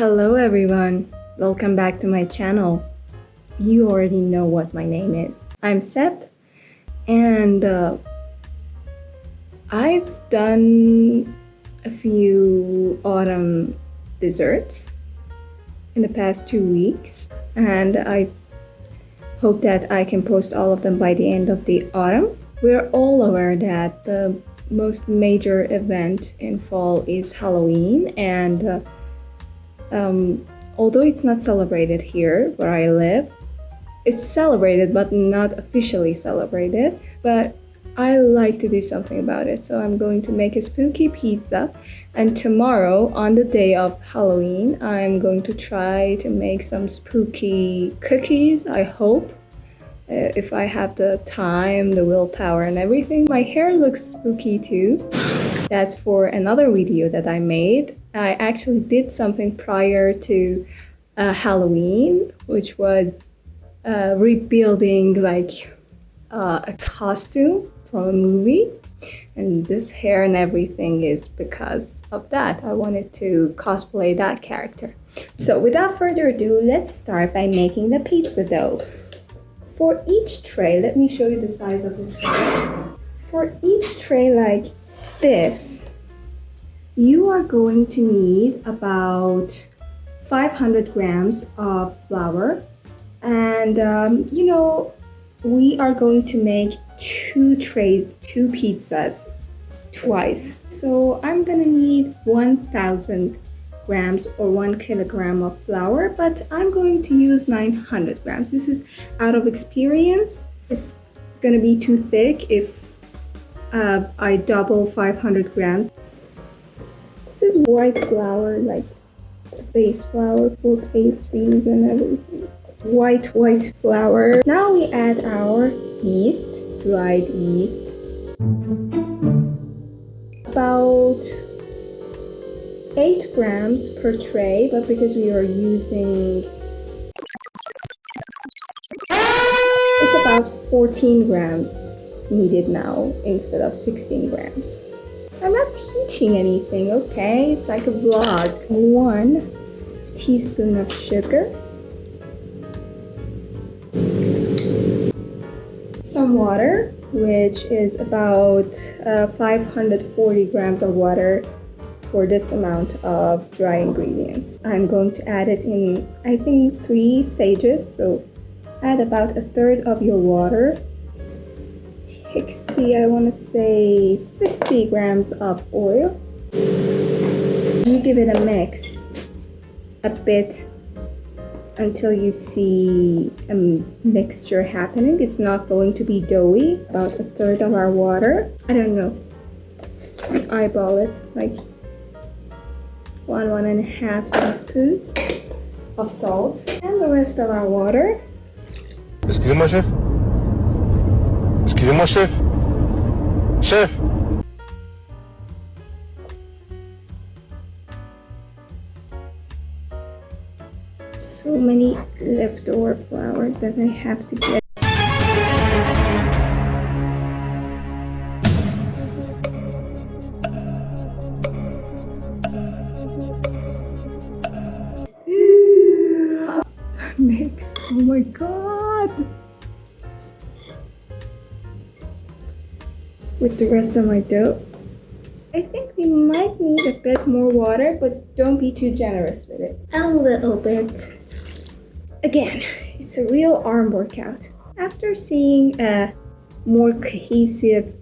Hello everyone, welcome back to my channel. You already know what my name is. I'm Sep, and I've done a few autumn desserts in the past 2 weeks, and I hope that I can post all of them by the end of the autumn. We're all aware that the most major event in fall is Halloween, and although it's not celebrated here where I live, it's celebrated but not officially celebrated. But I like to do something about it, so I'm going to make a spooky pizza. And tomorrow, on the day of Halloween, I'm going to try to make some spooky cookies, I hope. If I have the time, the willpower and everything. My hair looks spooky too. That's for another video that I made. I actually did something prior to Halloween, which was rebuilding like a costume from a movie. And this hair and everything is because of that. I wanted to cosplay that character. So without further ado, let's start by making the pizza dough. For each tray, let me show you the size of the tray. For each tray like this, you are going to need about 500 grams of flour. And we are going to make 2 trays, 2 pizzas twice. So I'm gonna need 1,000 grams or 1 kilogram of flour, but I'm going to use 900 grams. This is out of experience. It's gonna be too thick if I double 500 grams. This is white flour, like the base flour for pastries and everything. White flour. Now we add our yeast, dried yeast. About 8 grams per tray, but because we are using, it's about 14 grams needed now instead of 16 grams. I'm not teaching anything, okay? It's like a vlog. 1 teaspoon of sugar. Some water, which is about 540 grams of water for this amount of dry ingredients. I'm going to add it in, I think, 3 stages. So add about 1/3 of your water. 50 grams of oil. You give it a mix a bit until you see a mixture happening. It's not going to be doughy. About 1/3 of our water. I don't know. Eyeball it, like 1.5 teaspoons of salt, and the rest of our water. Excusez-moi, chef. Excusez-moi, chef. Chef. So many leftover flours that I have to get. Mixed. Oh my god! With the rest of my dough. I think we might need a bit more water, but don't be too generous with it. A little bit. Again, it's a real arm workout. After seeing a more cohesive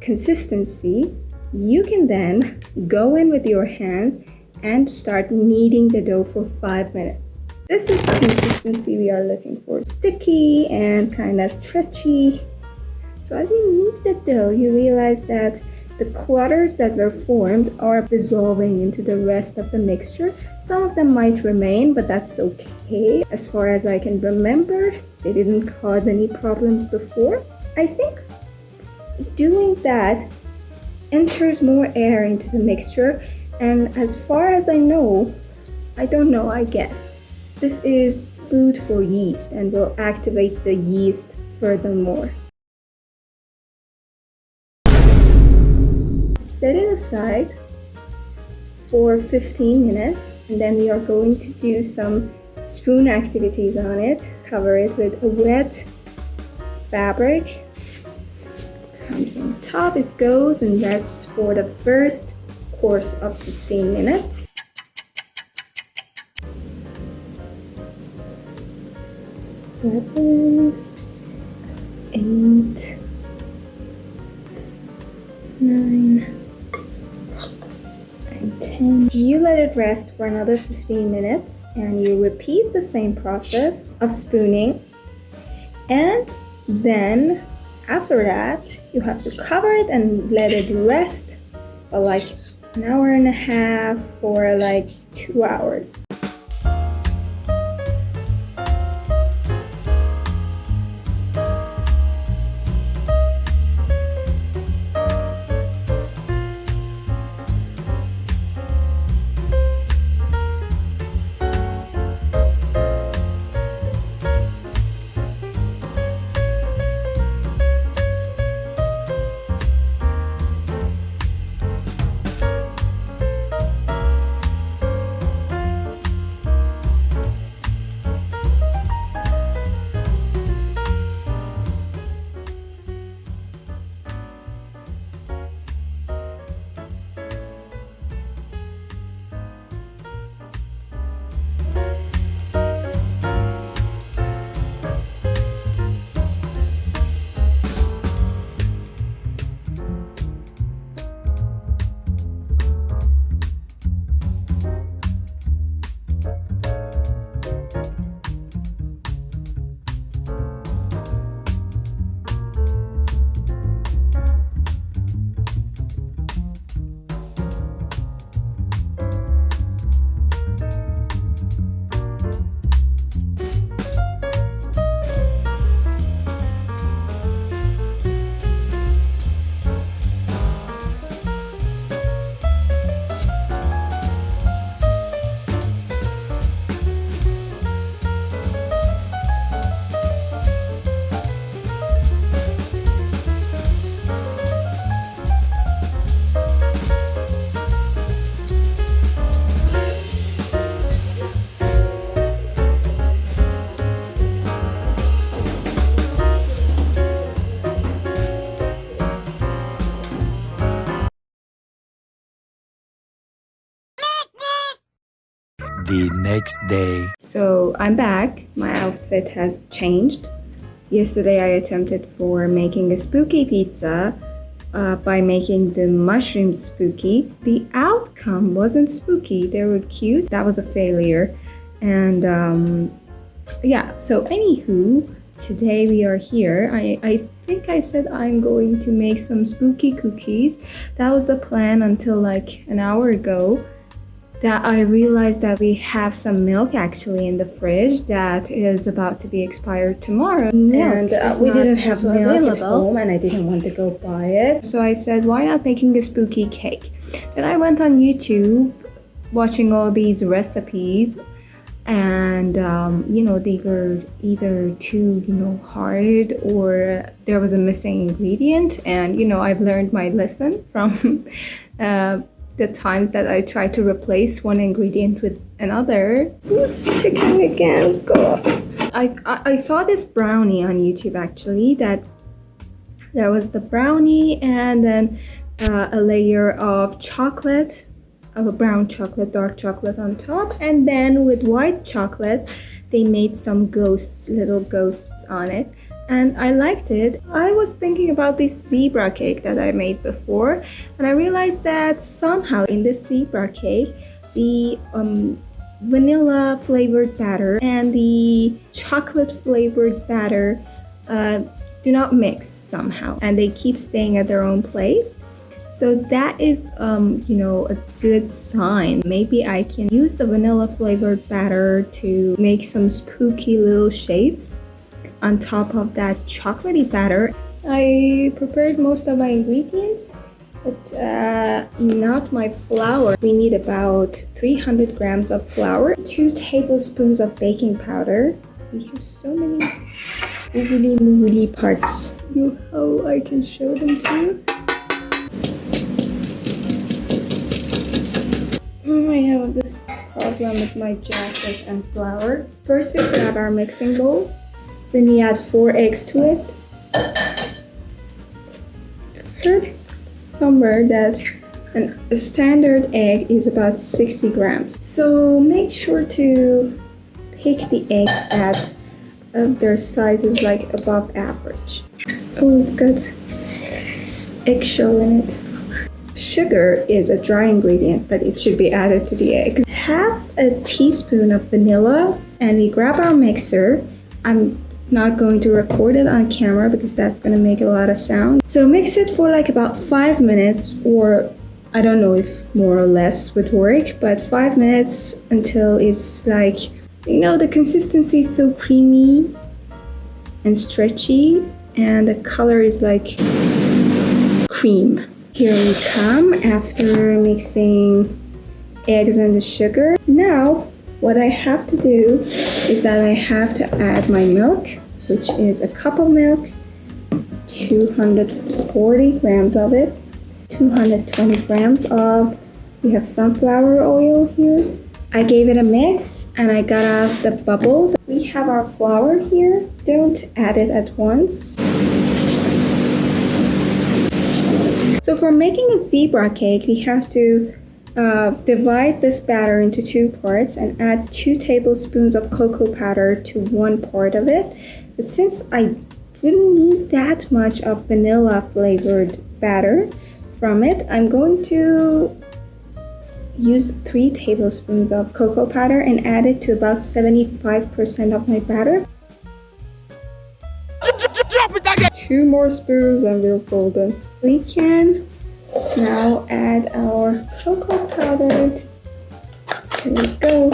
consistency, you can then go in with your hands and start kneading the dough for 5 minutes. This is the consistency we are looking for. Sticky and kind of stretchy. So as you knead the dough, you realize that the clutters that were formed are dissolving into the rest of the mixture. Some of them might remain, but that's okay. As far as I can remember, they didn't cause any problems before. I think doing that enters more air into the mixture, and as far as I know, I don't know, I guess, this is food for yeast and will activate the yeast furthermore. Set it aside. for 15 minutes, and then we are going to do some spoon activities on it. Cover it with a wet fabric. Comes on top, it goes and rests for the first course of 15 minutes. 7, 8, 9, and 10. You let it rest for another 15 minutes and you repeat the same process of spooning, and then after that you have to cover it and let it rest for like an hour and a half or like 2 hours. The next day. So I'm back. My outfit has changed. Yesterday I attempted for making a spooky pizza by making the mushrooms spooky. The outcome wasn't spooky. They were cute. That was a failure. And yeah, so anywho, today we are here. I think I said I'm going to make some spooky cookies. That was the plan until like an hour ago. That I realized that we have some milk actually in the fridge that is about to be expired tomorrow. And we didn't have milk at home and I didn't want to go buy it. So I said, why not making a spooky cake? Then I went on YouTube watching all these recipes, and you know, they were either too, you know, hard or there was a missing ingredient. And you know, I've learned my lesson from the times that I try to replace one ingredient with another. Who's sticking again? God. I saw this brownie on YouTube actually, that there was the brownie and then a layer of chocolate, of a brown chocolate, dark chocolate on top, and then with white chocolate they made some ghosts, little ghosts on it. And I liked it. I was thinking about this zebra cake that I made before, and I realized that somehow in this zebra cake, the vanilla flavored batter and the chocolate flavored batter do not mix somehow, and they keep staying at their own place. So that is, you know, a good sign. Maybe I can use the vanilla flavored batter to make some spooky little shapes on top of that chocolatey batter. I prepared most of my ingredients, but not my flour. We need about 300 grams of flour, 2 tablespoons of baking powder. We have so many moogly parts. You know how I can show them to you? I have this problem with my jacket and flour. First we grab our mixing bowl. Then we add 4 eggs to it. I heard somewhere that a standard egg is about 60 grams. So make sure to pick the eggs that their size is like above average. Oh, we've got eggshell in it. Sugar is a dry ingredient, but it should be added to the eggs. Half a teaspoon of vanilla, and we grab our mixer. I'm not going to record it on camera because that's going to make a lot of sound. So mix it for like about 5 minutes, or I don't know if more or less would work, but 5 minutes until it's like, you know, the consistency is so creamy and stretchy, and the color is like cream. Here we come after mixing eggs and the sugar. Now, what I have to do is that I have to add my milk, which is a cup of milk, 240 grams of it, 220 grams of, we have sunflower oil here. I gave it a mix and I got out the bubbles. We have our flour here. Don't add it at once. So for making a zebra cake, we have to divide this batter into 2 parts and add 2 tablespoons of cocoa powder to 1 part of it. But since I didn't need that much of vanilla flavored batter from it, I'm going to use 3 tablespoons of cocoa powder and add it to about 75% of my batter. 2 more spoons and we're golden. We can now add our cocoa powder. Here we go.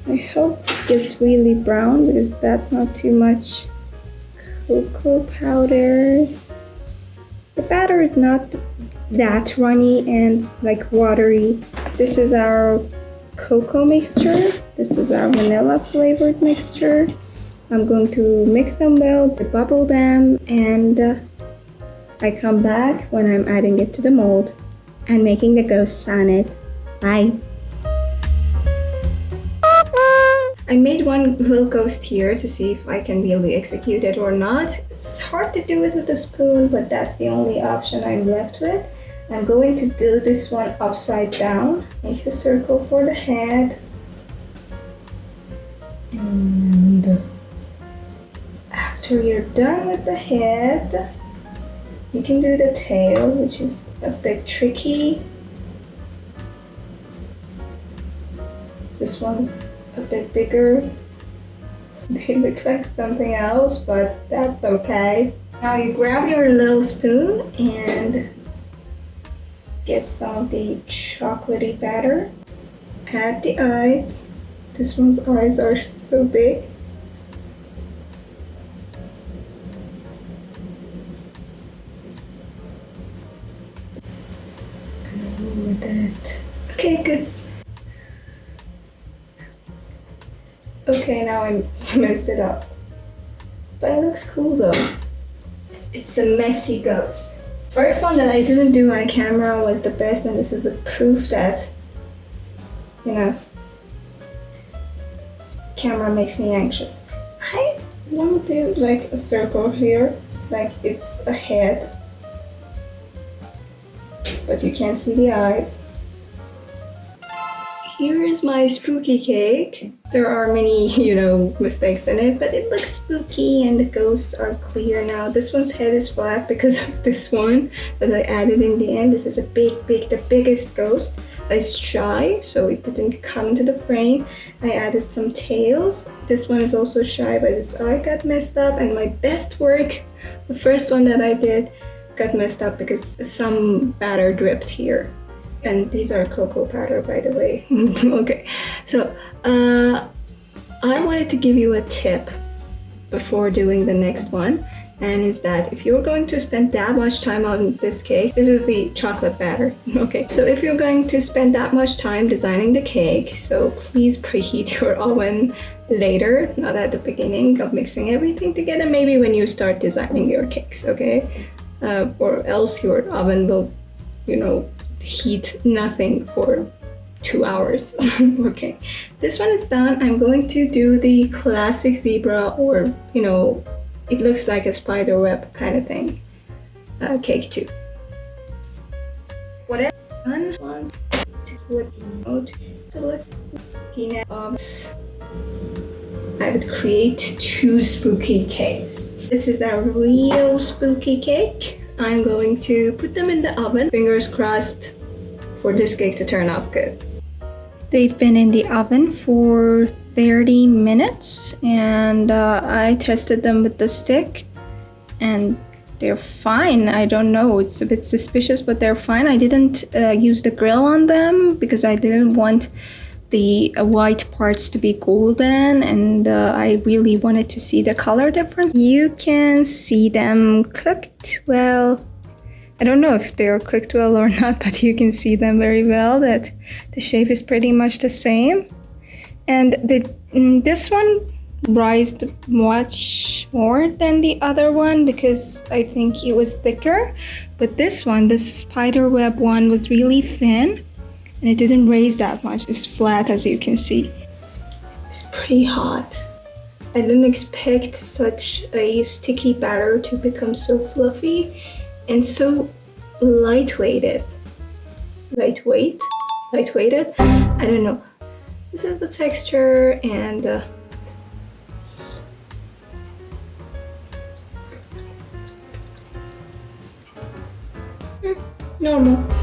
I hope it's really brown because that's not too much cocoa powder. The batter is not that runny and like watery. This is our cocoa mixture. This is our vanilla flavored mixture. I'm going to mix them well, bubble them, and I come back when I'm adding it to the mold and making the ghosts on it. Bye. I made one little ghost here to see if I can really execute it or not. It's hard to do it with a spoon, but that's the only option I'm left with. I'm going to do this one upside down. Make the circle for the head. And after you're done with the head, you can do the tail, which is a bit tricky. This one's a bit bigger. They look like something else, but that's okay. Now you grab your little spoon and get some of the chocolatey batter. Add the eyes. This one's eyes are so big. With it. Okay, good. Okay, now I messed it up. But it looks cool though. It's a messy ghost. First one that I didn't do on camera was the best, and this is a proof that, you know, camera makes me anxious. I want to do like a circle here, like it's a head. But you can't see the eyes. Here is my spooky cake. There are many, you know, mistakes in it, but it looks spooky and the ghosts are clear now. This one's head is flat because of this one that I added in the end. This is a the biggest ghost. It's shy, so it didn't come into the frame. I added some tails. This one is also shy, but its eye got messed up, and my best work, the first one that I did, got messed up because some batter dripped here. And these are cocoa powder, by the way. Okay, so I wanted to give you a tip before doing the next one, and is that if you're going to spend that much time on this cake, this is the chocolate batter, okay? So if you're going to spend that much time designing the cake, so please preheat your oven later, not at the beginning of mixing everything together, maybe when you start designing your cakes, okay? Or else your oven will, you know, heat nothing for 2 hours. Okay, this one is done. I'm going to do the classic zebra, or it looks like a spider web kind of thing, cake too. What I've done once to put the note to look peanut box, I would create 2 spooky cakes. This is a real spooky cake. I'm going to put them in the oven. Fingers crossed for this cake to turn out good. They've been in the oven for 30 minutes and I tested them with the stick and they're fine. I don't know, it's a bit suspicious, but they're fine. I didn't use the grill on them because I didn't want the white parts to be golden, and I really wanted to see the color difference. You can see them cooked well. I don't know if they're cooked well or not, but you can see them very well, that the shape is pretty much the same. And this one rised much more than the other one because I think it was thicker. But this one, the spider web one, was really thin and it didn't raise that much. It's flat, as you can see. It's pretty hot. I didn't expect such a sticky batter to become so fluffy and so lightweighted. Lightweighted? I don't know. This is the texture and normal.